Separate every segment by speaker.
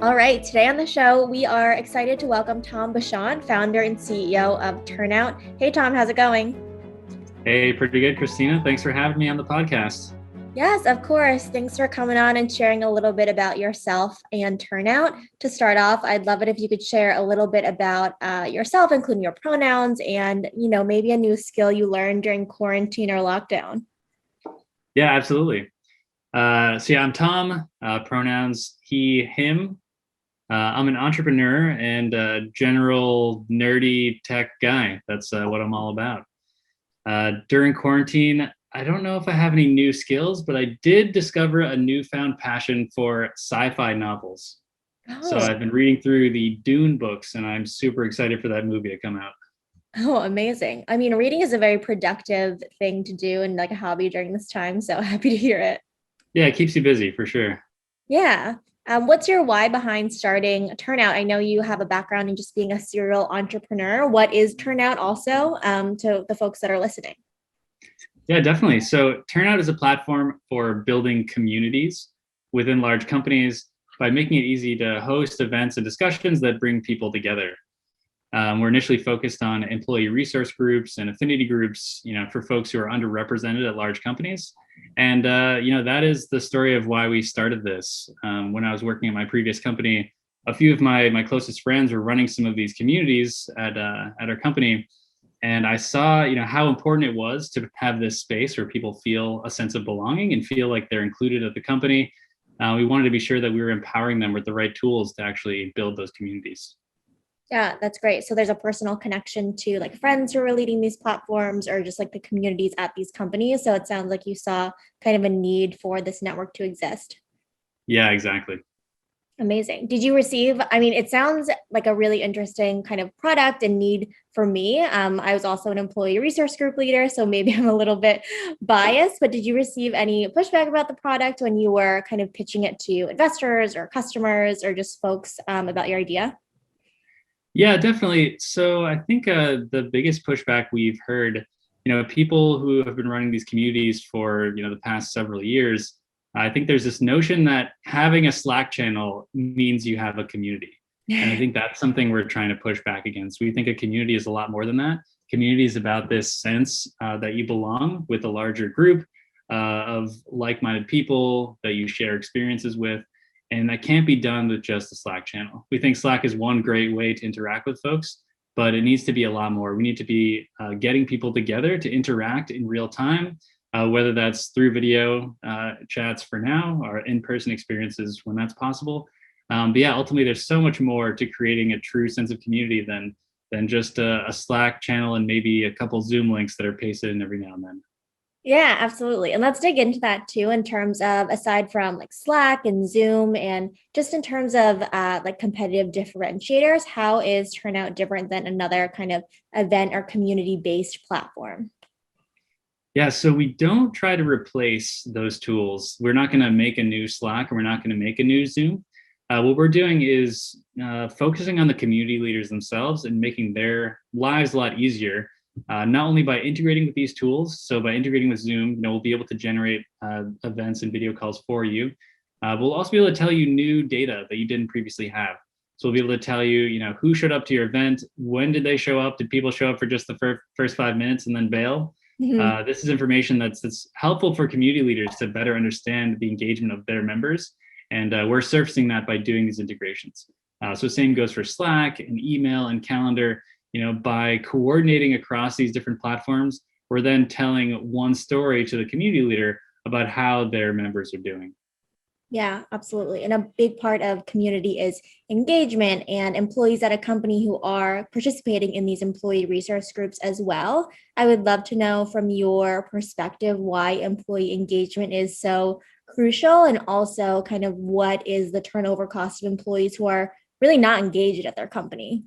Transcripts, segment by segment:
Speaker 1: All right, today on the show, we are excited to welcome Tom Bachant, founder and CEO of Turnout. Hey, Tom, how's it going?
Speaker 2: Hey, pretty good, Christina. Thanks for having me on the podcast.
Speaker 1: Yes, of course. Thanks for coming on and sharing a little bit about yourself and Turnout. To start off, I'd love it if you could share a little bit about yourself, including your pronouns and, maybe a new skill you learned during quarantine or lockdown.
Speaker 2: Yeah, absolutely. I'm Tom, pronouns he, him. I'm an entrepreneur and a general nerdy tech guy. That's what I'm all about. During quarantine, I don't know if I have any new skills, but I did discover a newfound passion for sci-fi novels. So
Speaker 1: Oh,
Speaker 2: I've been reading through the Dune books, and I'm super excited for that movie to come out.
Speaker 1: oh, amazing. I mean, reading is a very productive thing to do and like a hobby during this time. So happy to hear it.
Speaker 2: Yeah, it keeps you busy for sure.
Speaker 1: Yeah. What's your why behind starting Turnout? I know you have a background in just being a serial entrepreneur. What is Turnout also to the folks that are listening?
Speaker 2: Yeah, definitely. So Turnout is a platform for building communities within large companies by making it easy to host events and discussions that bring people together. We're initially focused on employee resource groups and affinity groups, for folks who are underrepresented at large companies. And, that is the story of why we started this. When I was working at my previous company, a few of my closest friends were running some of these communities at our company. And I saw, how important it was to have this space where people feel a sense of belonging and feel like they're included at the company. We wanted to be sure that we were empowering them with the right tools to actually build those communities.
Speaker 1: Yeah, that's great. So there's a personal connection to like friends who are leading these platforms or just like the communities at these companies. So it sounds like you saw kind of a need for this network to exist.
Speaker 2: Yeah, exactly.
Speaker 1: Amazing. Did you receive, I mean, it sounds like a really interesting kind of product and need for me. I was also an employee resource group leader, so maybe I'm a little bit biased, but did you receive any pushback about the product when you were kind of pitching it to investors or customers or just folks about your idea?
Speaker 2: Yeah, definitely. So I think the biggest pushback we've heard, people who have been running these communities for, the past several years, I think there's this notion that having a Slack channel means you have a community. And I think that's something we're trying to push back against. We think a community is a lot more than that. Community is about this sense that you belong with a larger group of like-minded people that you share experiences with. And that can't be done with just a Slack channel. We think Slack is one great way to interact with folks, but it needs to be a lot more. We need to be getting people together to interact in real time, whether that's through video chats for now or in-person experiences when that's possible. But yeah, ultimately, there's so much more to creating a true sense of community than just a Slack channel and maybe a couple Zoom links that are pasted in every now and then.
Speaker 1: Yeah, absolutely. And let's dig into that too, in terms of aside from like Slack and Zoom, and just in terms of like competitive differentiators, how is Turnout different than another kind of event or community based platform?
Speaker 2: Yeah, so we don't try to replace those tools. We're not going to make a new Slack, or we're not going to make a new Zoom. What we're doing is focusing on the community leaders themselves and making their lives a lot easier, not only by integrating with these tools. So by integrating with Zoom, we'll be able to generate events and video calls for you. We'll also be able to tell you new data that you didn't previously have. So we'll be able to tell you, who showed up to your event, when did they show up, did people show up for just the first 5 minutes and then bail?
Speaker 1: Mhm.
Speaker 2: This is information that's helpful for community leaders to better understand the engagement of their members. And we're surfacing that by doing these integrations. So same goes for Slack and email and calendar. By coordinating across these different platforms, we're then telling one story to the community leader about how their members are doing.
Speaker 1: Yeah, absolutely. And a big part of community is engagement and employees at a company who are participating in these employee resource groups as well. I would love to know from your perspective why employee engagement is so crucial and also kind of what is the turnover cost of employees who are really not engaged at their company.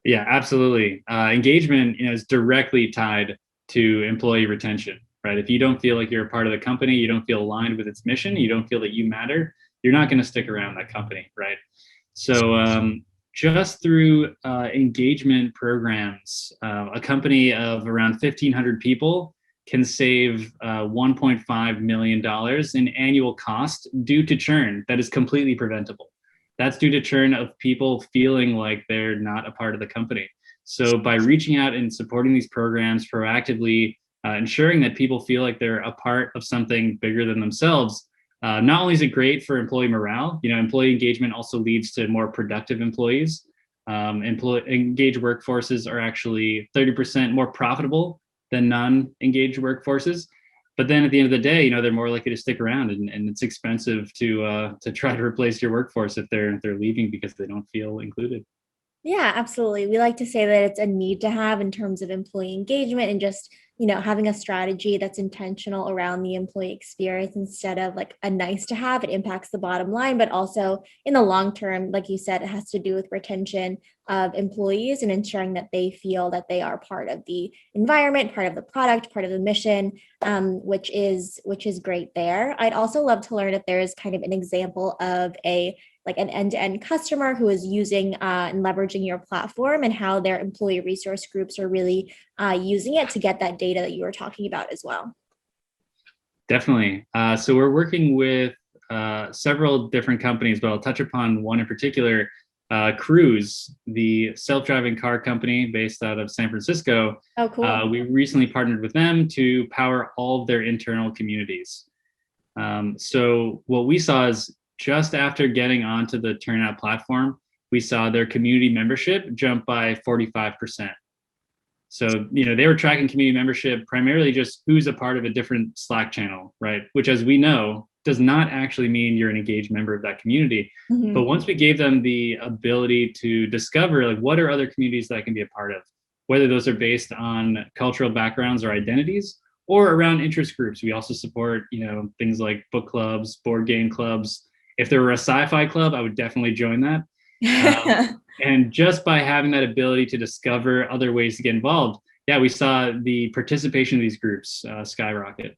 Speaker 2: Yeah, absolutely. Engagement, is directly tied to employee retention, right? If you don't feel like you're a part of the company, you don't feel aligned with its mission, you don't feel that you matter, you're not going to stick around that company, right? So just through engagement programs, a company of around 1,500 people can save $1.5 million in annual cost due to churn that is completely preventable. That's due to churn of people feeling like they're not a part of the company. So by reaching out and supporting these programs proactively, ensuring that people feel like they're a part of something bigger than themselves, not only is it great for employee morale, employee engagement also leads to more productive employees. Engaged workforces are actually 30% more profitable than non-engaged workforces. But then at the end of the day, they're more likely to stick around, and it's expensive to try to replace your workforce if they're leaving because they don't feel included.
Speaker 1: Yeah, absolutely. We like to say that it's a need to have in terms of employee engagement and just, having a strategy that's intentional around the employee experience instead of like a nice to have. It impacts the bottom line, but also in the long term, like you said, it has to do with retention of employees and ensuring that they feel that they are part of the environment, part of the product, part of the mission, which is great there. I'd also love to learn if there is kind of an example of an end-to-end customer who is using and leveraging your platform and how their employee resource groups are really using it to get that data that you were talking about as well.
Speaker 2: Definitely. So we're working with several different companies, but I'll touch upon one in particular, Cruise, the self-driving car company based out of San Francisco.
Speaker 1: Oh, cool.
Speaker 2: We recently partnered with them to power all of their internal communities. So what we saw is just after getting onto the Turnout platform, we saw their community membership jump by 45%. So, they were tracking community membership primarily just who's a part of a different Slack channel, right? Which, as we know, does not actually mean you're an engaged member of that community.
Speaker 1: Mhm.
Speaker 2: But once we gave them the ability to discover, like, what are other communities that I can be a part of, whether those are based on cultural backgrounds or identities, or around interest groups. We also support, things like book clubs, board game clubs. If there were a sci-fi club, I would definitely join that. And just by having that ability to discover other ways to get involved, yeah, we saw the participation of these groups skyrocket.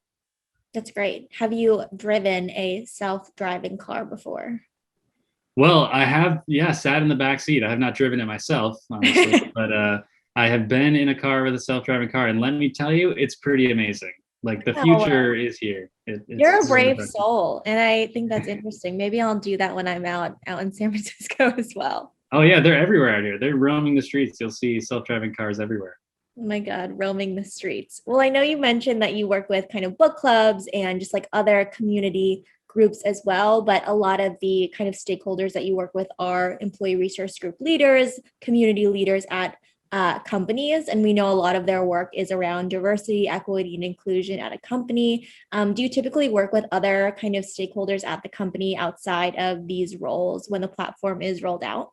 Speaker 1: That's great. Have you driven a self-driving car before?
Speaker 2: Well, I have, yeah, sat in the back seat. I have not driven it myself, honestly, but I have been in a car with a self-driving car, and let me tell you, it's pretty amazing. Like, the
Speaker 1: Oh,
Speaker 2: future is here.
Speaker 1: you're a
Speaker 2: It's really
Speaker 1: brave
Speaker 2: impressive.
Speaker 1: soul, and I think that's interesting. Maybe I'll do that when I'm out in San Francisco as well.
Speaker 2: Oh yeah, they're everywhere out here. They're roaming the streets. You'll see self-driving cars everywhere.
Speaker 1: Oh my God, roaming the streets. Well, I know you mentioned that you work with kind of book clubs and just like other community groups as well, but a lot of the kind of stakeholders that you work with are employee resource group leaders, community leaders at companies, and we know a lot of their work is around diversity, equity, and inclusion at a company. Do you typically work with other kind of stakeholders at the company outside of these roles when the platform is rolled out?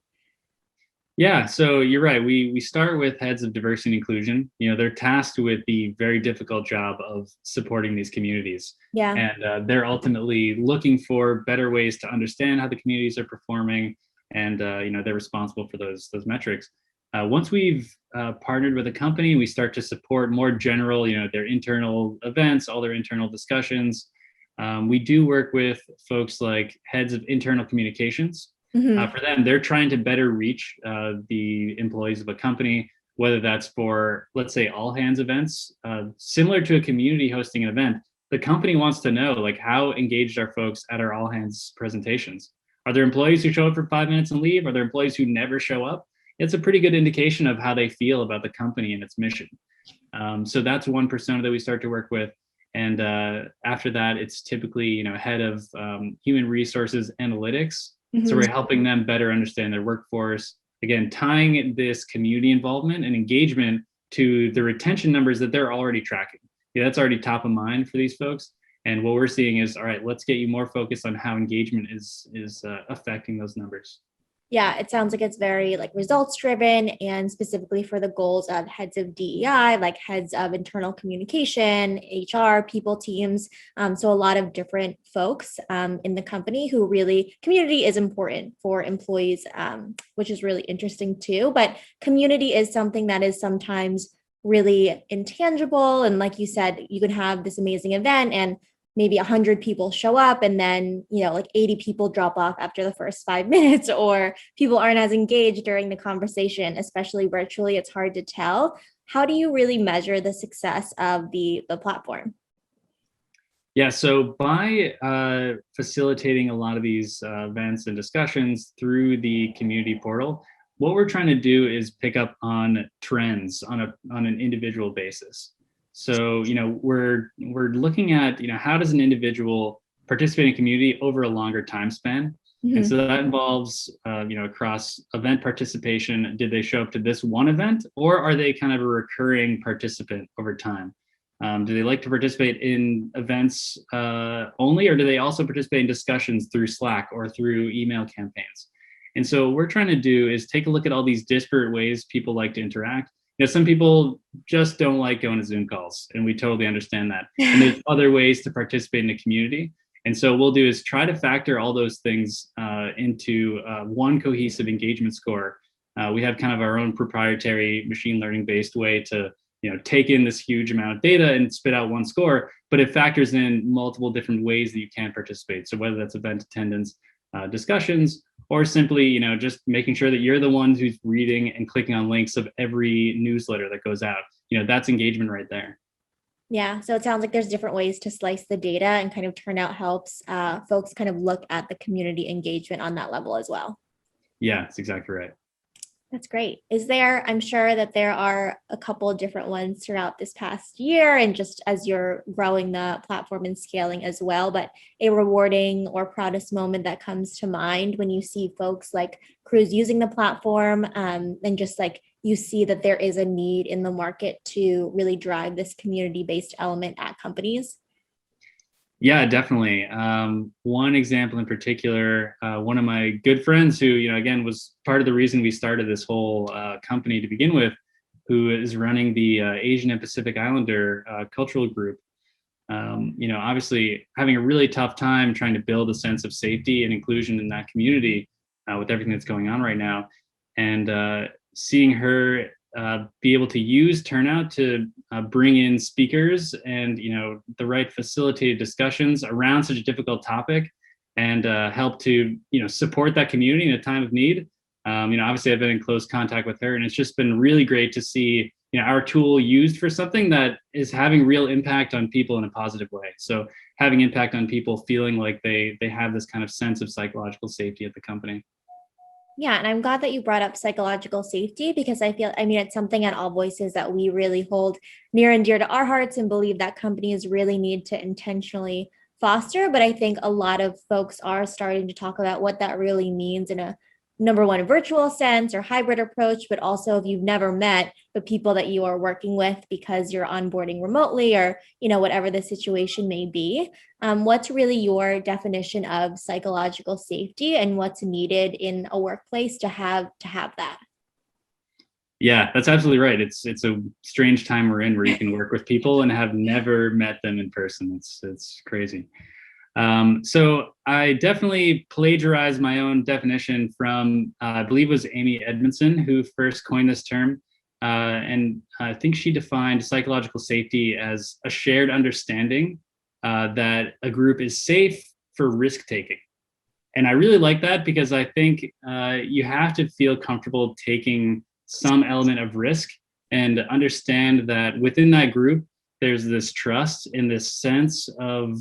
Speaker 2: Yeah, so you're right. We start with heads of diversity and inclusion. They're tasked with the very difficult job of supporting these communities,
Speaker 1: Yeah.
Speaker 2: and they're ultimately looking for better ways to understand how the communities are performing, and they're responsible for those metrics. Once we've partnered with a company, we start to support more general, their internal events, all their internal discussions. We do work with folks like heads of internal communications.
Speaker 1: Mhm.
Speaker 2: For them, they're trying to better reach the employees of a company, whether that's for, let's say, all hands events, similar to a community hosting an event. The company wants to know, like, how engaged are folks at our all hands presentations? Are there employees who show up for 5 minutes and leave? Are there employees who never show up? It's a pretty good indication of how they feel about the company and its mission. So that's one persona that we start to work with. And after that, it's typically, head of human resources analytics. So
Speaker 1: Mhm.
Speaker 2: we're helping them better understand their workforce. Again, tying this community involvement and engagement to the retention numbers that they're already tracking. Yeah, that's already top of mind for these folks. And what we're seeing is, all right, let's get you more focused on how engagement is affecting those numbers.
Speaker 1: Yeah, it sounds like it's very like results driven and specifically for the goals of heads of DEI, like heads of internal communication, HR, people teams. So a lot of different folks in the company who really community is important for employees, which is really interesting too. But community is something that is sometimes really intangible. And like you said, you could have this amazing event and maybe 100 people show up and then like 80 people drop off after the first 5 minutes or people aren't as engaged during the conversation, especially virtually. It's hard to tell. How do you really measure the success of the platform?
Speaker 2: Yeah, so by facilitating a lot of these events and discussions through the community portal, what we're trying to do is pick up on trends on an individual basis. So, we're looking at, how does an individual participate in community over a longer time span? And so
Speaker 1: Mhm.
Speaker 2: that involves, across event participation. Did they show up to this one event, or are they kind of a recurring participant over time? Do they like to participate in events only, or do they also participate in discussions through Slack or through email campaigns? And so what we're trying to do is take a look at all these disparate ways people like to interact. Some people just don't like going to Zoom calls, and we totally understand that. And there's other ways to participate in the community. And so what we'll do is try to factor all those things into one cohesive engagement score. We have kind of our own proprietary machine learning based way to take in this huge amount of data and spit out one score, but it factors in multiple different ways that you can participate. So whether that's event attendance, discussions, or simply just making sure that you're the ones who's reading and clicking on links of every newsletter that goes out. That's engagement right there.
Speaker 1: Yeah, so it sounds like there's different ways to slice the data, and kind of Turnout helps folks kind of look at the community engagement on that level as well.
Speaker 2: Yeah, that's exactly right.
Speaker 1: That's great. I'm sure that there are a couple of different ones throughout this past year and just as you're growing the platform and scaling as well, but a rewarding or proudest moment that comes to mind when you see folks like crews using the platform, and just like you see that there is a need in the market to really drive this community-based element at companies.
Speaker 2: Yeah, definitely. One example in particular, one of my good friends who, again, was part of the reason we started this whole company to begin with, who is running the Asian and Pacific Islander cultural group. Obviously having a really tough time trying to build a sense of safety and inclusion in that community with everything that's going on right now. And seeing her be able to use Turnout to bring in speakers and the right facilitated discussions around such a difficult topic, and help to support that community in a time of need. Obviously I've been in close contact with her, and it's just been really great to see our tool used for something that is having real impact on people in a positive way. So having impact on people feeling like they have this kind of sense of psychological safety at the company.
Speaker 1: Yeah, and I'm glad that you brought up psychological safety, because I mean, it's something at AllVoices that we really hold near and dear to our hearts and believe that companies really need to intentionally foster. But I think a lot of folks are starting to talk about what that really means in a number one, virtual sense or hybrid approach, but also if you've never met the people that you are working with because you're onboarding remotely, or whatever the situation may be. What's really your definition of psychological safety, and what's needed in a workplace to have that?
Speaker 2: Yeah, that's absolutely right. It's a strange time we're in where you can work with people and have never met them in person. It's crazy. So I definitely plagiarized my own definition from, I believe it was Amy Edmondson who first coined this term. And I think she defined psychological safety as a shared understanding that a group is safe for risk taking. And I really like that, because I think you have to feel comfortable taking some element of risk and understand that within that group, there's this trust and this sense of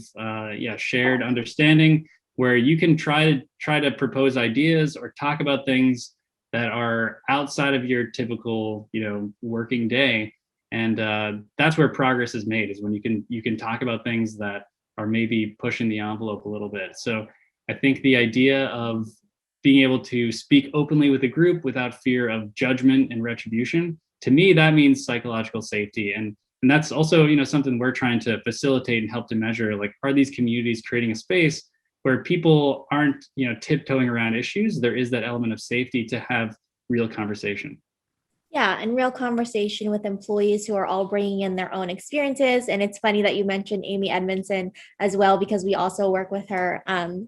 Speaker 2: shared understanding, where you can try to propose ideas or talk about things that are outside of your typical working day. And that's where progress is made, is when you can talk about things that are maybe pushing the envelope a little bit. So I think the idea of being able to speak openly with a group without fear of judgment and retribution, to me, that means psychological safety. And that's also something we're trying to facilitate and help to measure. Like, are these communities creating a space where people aren't tiptoeing around issues? There is that element of safety to have real conversation.
Speaker 1: Yeah, and real conversation with employees who are all bringing in their own experiences. And it's funny that you mentioned Amy Edmondson as well, because we also work with her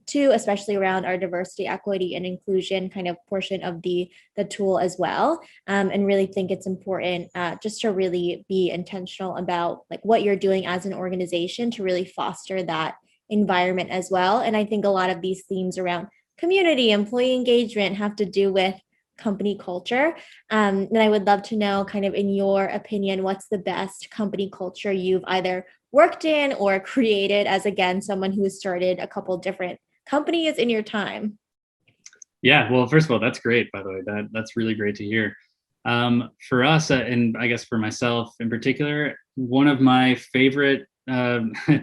Speaker 1: too, especially around our diversity, equity, and inclusion kind of portion of the tool as well. And really think it's important just to really be intentional about like what you're doing as an organization to really foster that environment as well. And I think a lot of these themes around community, employee engagement have to do with company culture. And I would love to know, kind of in your opinion, what's the best company culture you've either worked in or created as, again, someone who has started a couple different companies in your time?
Speaker 2: Yeah, well, first of all, that's great, by the way. That's really great to hear. For us, and I guess for myself in particular, one of my favorite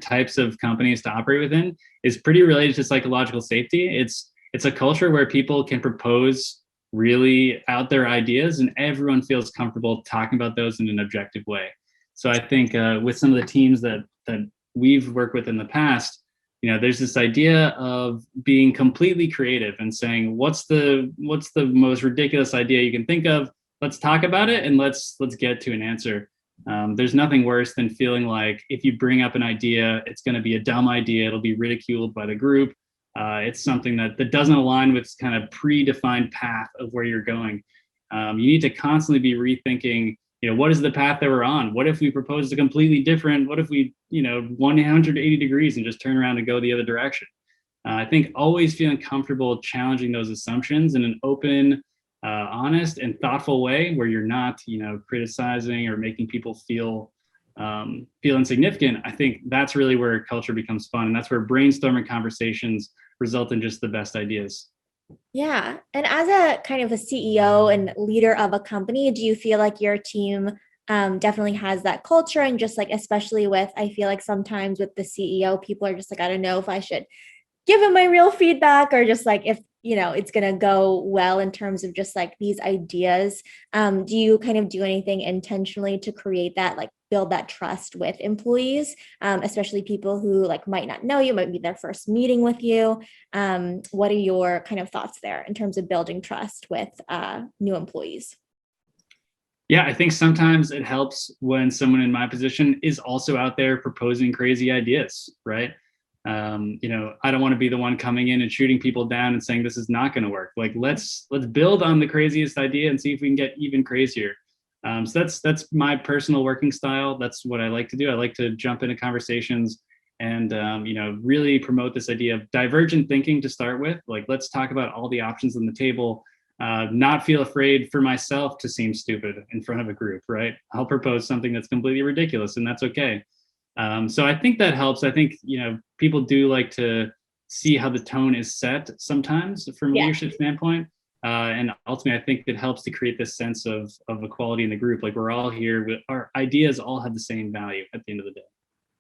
Speaker 2: types of companies to operate within is pretty related to psychological safety. It's a culture where people can propose really out there ideas, and everyone feels comfortable talking about those in an objective way. So I think with some of the teams that we've worked with in the past, there's this idea of being completely creative and saying, what's the most ridiculous idea you can think of? Let's talk about it and let's get to an answer. There's nothing worse than feeling like if you bring up an idea, it's going to be a dumb idea. It'll be ridiculed by the group. It's something that doesn't align with kind of predefined path of where you're going. You need to constantly be rethinking, what is the path that we're on? What if we proposed a completely different, what if we, 180 degrees and just turn around and go the other direction? I think always feeling comfortable challenging those assumptions in an open, honest and thoughtful way where you're not, criticizing or making people feel insignificant. I think that's really where culture becomes fun. And that's where brainstorming conversations result in just the best ideas.
Speaker 1: Yeah. And as a kind of a CEO and leader of a company, do you feel like your team definitely has that culture? And just like, especially with, I feel like sometimes with the CEO, people are just like, I don't know if I should give him my real feedback or just like if it's going to go well in terms of just like these ideas. Do you kind of do anything intentionally to create that, like build that trust with employees, especially people who like might not know you, might be their first meeting with you? What are your kind of thoughts there in terms of building trust with new employees?
Speaker 2: Yeah, I think sometimes it helps when someone in my position is also out there proposing crazy ideas, right? I don't want to be the one coming in and shooting people down and saying this is not going to work. Like let's build on the craziest idea and see if we can get even crazier. So that's my personal working style. That's what I like to do. I like to jump into conversations and really promote this idea of divergent thinking to start with. Like let's talk about all the options on the table. Not feel afraid for myself to seem stupid in front of a group, right? I'll propose something that's completely ridiculous, and that's okay. So I think that helps. I think, people do like to see how the tone is set sometimes from a
Speaker 1: Yeah.
Speaker 2: leadership standpoint. And ultimately, I think it helps to create this sense of equality in the group. Like we're all here, our ideas all have the same value at the end of the day.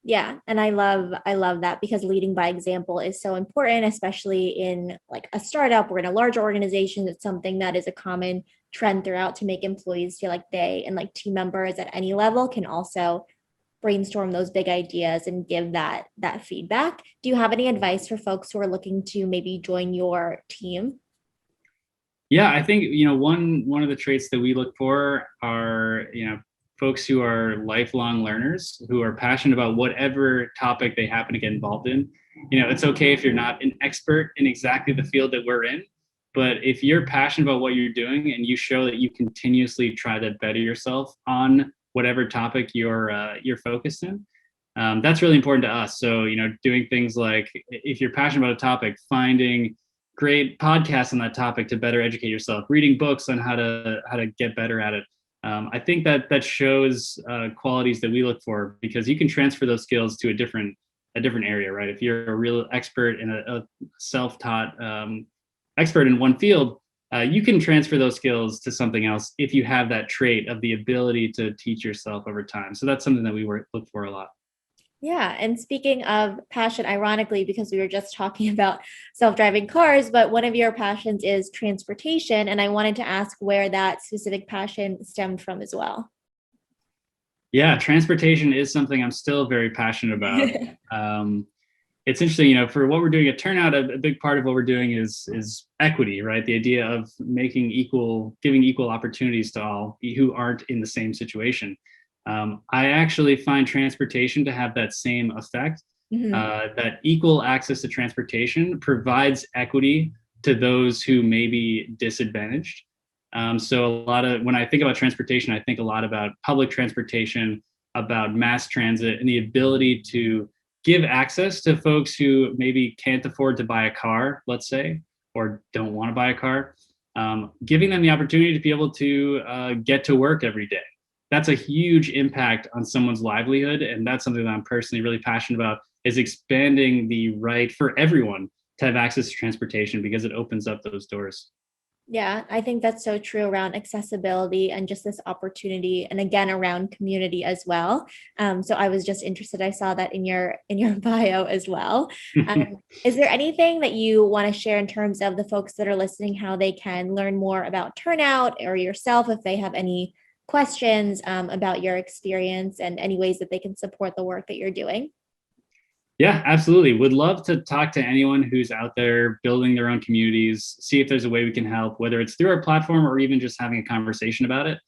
Speaker 1: Yeah, and I love that because leading by example is so important, especially in like a startup or in a larger organization. It's something that is a common trend throughout to make employees feel like they and like team members at any level can also brainstorm those big ideas and give that feedback. Do you have any advice for folks who are looking to maybe join your team?
Speaker 2: Yeah, I think one of the traits that we look for are folks who are lifelong learners who are passionate about whatever topic they happen to get involved in. It's okay if you're not an expert in exactly the field that we're in, but if you're passionate about what you're doing and you show that you continuously try to better yourself on whatever topic you're focused in, that's really important to us. So doing things like if you're passionate about a topic, finding great podcasts on that topic to better educate yourself, reading books on how to get better at it. I think that shows qualities that we look for because you can transfer those skills to a different area, right? If you're a real expert in a self-taught expert in one field, you can transfer those skills to something else if you have that trait of the ability to teach yourself over time. So that's something that we look for a lot.
Speaker 1: Yeah. And speaking of passion, ironically, because we were just talking about self-driving cars, but one of your passions is transportation. And I wanted to ask where that specific passion stemmed from as well.
Speaker 2: Yeah, transportation is something I'm still very passionate about. It's interesting, for what we're doing at Turnout, a big part of what we're doing is equity, right? The idea of giving equal opportunities to all who aren't in the same situation. I actually find transportation to have that same effect. That equal access to transportation provides equity to those who may be disadvantaged. So when I think about transportation, I think a lot about public transportation, about mass transit, and the ability to give access to folks who maybe can't afford to buy a car, let's say, or don't want to buy a car, giving them the opportunity to be able to get to work every day. that's a huge impact on someone's livelihood. And that's something that I'm personally really passionate about, is expanding the right for everyone to have access to transportation, because it opens up those doors.
Speaker 1: Yeah, I think that's so true around accessibility and just this opportunity, and again around community as well. So I was just interested. I saw that in your bio as well. Is there anything that you want to share in terms of the folks that are listening, how they can learn more about Turnout or yourself, if they have any questions about your experience and any ways that they can support the work that you're doing?
Speaker 2: Yeah, absolutely. Would love to talk to anyone who's out there building their own communities, see if there's a way we can help, whether it's through our platform or even just having a conversation about it.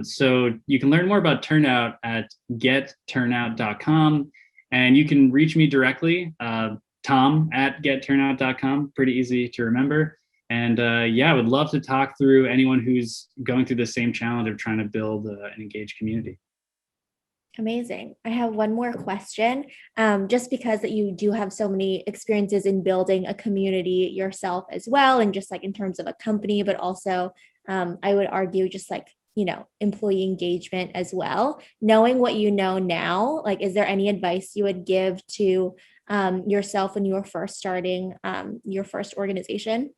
Speaker 2: So you can learn more about Turnout at getturnout.com, and you can reach me directly, Tom at getturnout.com, pretty easy to remember. And yeah, I would love to talk through anyone who's going through the same challenge of trying to build an engaged community.
Speaker 1: Amazing. I have one more question. Just because that you do have so many experiences in building a community yourself as well, and just like in terms of a company, but also I would argue just like, employee engagement as well. Knowing what you know now, like, is there any advice you would give to yourself when you were first starting your first organization?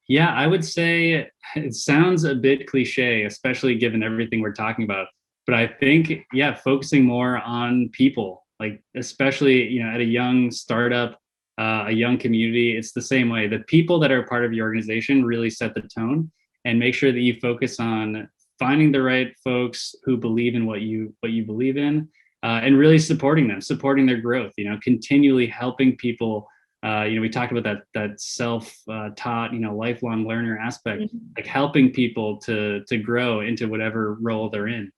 Speaker 2: Yeah, I would say it sounds a bit cliche, especially given everything we're talking about. But I think, yeah, focusing more on people, like especially, at a young startup, a young community, it's the same way. The people that are part of your organization really set the tone, and make sure that you focus on finding the right folks who believe in what you believe in, and really supporting them, supporting their growth. Continually helping people. We talked about that self-taught, lifelong learner aspect,
Speaker 1: Mhm.
Speaker 2: like helping people to grow into whatever role they're in.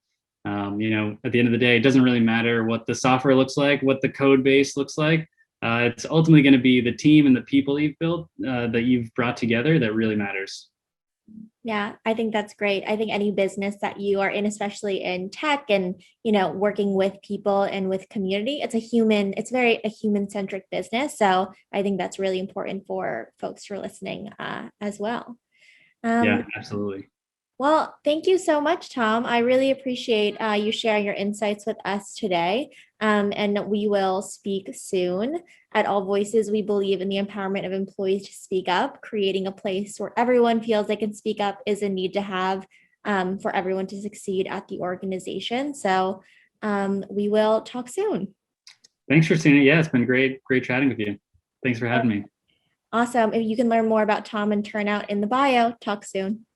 Speaker 2: At the end of the day, it doesn't really matter what the software looks like, what the code base looks like. It's ultimately going to be the team and the people you've built, that you've brought together, that really matters.
Speaker 1: Yeah, I think that's great. I think any business that you are in, especially in tech and, working with people and with community, it's very a human centric business. So I think that's really important for folks who are listening as well.
Speaker 2: Yeah,
Speaker 1: Um,
Speaker 2: absolutely.
Speaker 1: well, thank you so much, Tom. I really appreciate you sharing your insights with us today. And we will speak soon. At All Voices, we believe in the empowerment of employees to speak up. Creating a place where everyone feels they can speak up is a need to have for everyone to succeed at the organization. So we will talk soon.
Speaker 2: Thanks, Christina. Yeah, it's been great chatting with you. Thanks for having me.
Speaker 1: Awesome. If you can learn more about Tom and Turnout in the bio, talk soon.